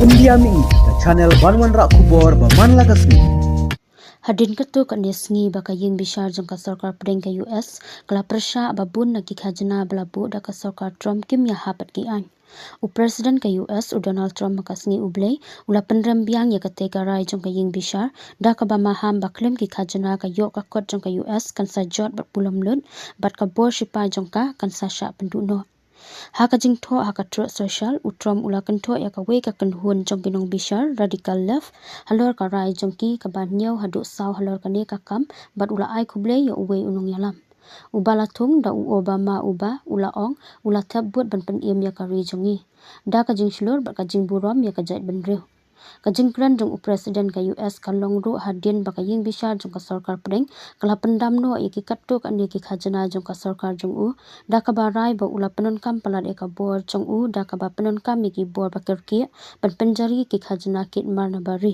India mi ka channel banwan ra kubor ba man lagasni. Hadin ketu kat nesngi baka ying bishar jong ka sarkar pedeng ka US kala persha babun na ki khajna belabu da ka sarkar Trump kim ya hapat ki an. U Presiden ka US u Donald Trump makasngi ublay ula penrem biang ya kate ka rai jong ka ying bishar da ka ba maham baklem ki khajna ka yok ka kot jong ka US kan sa jot bat pulam lut bat ka bor shipa jong ka kan sa sha penduno. Haka jingtho haka tro social utrom ula kentho ya ka we ka kenhun jong binong bishar radical left halor ka rai jong ki ka ban nyau hadu saw halor ka ne ka kam bat ula ai kuble ya uwe unong yalam ubala thung da u Obama uba ula ong ula thap buat ban pen im ya ka ri jongi da ka jing shlor bat ka jing buram ya ka jait ban rew ka jing kran jong u Presiden ka US ka long ro hadin baka ying bishar jong ka sarkar preng kala pendam no iki katuk ani ki khajana jong ka sarkar jong u da ka ba rai ba ula penon kam palat eka bor jong u da ka ba penon kam iki bor ba kerki ban penjari ki khajana kit mar na bari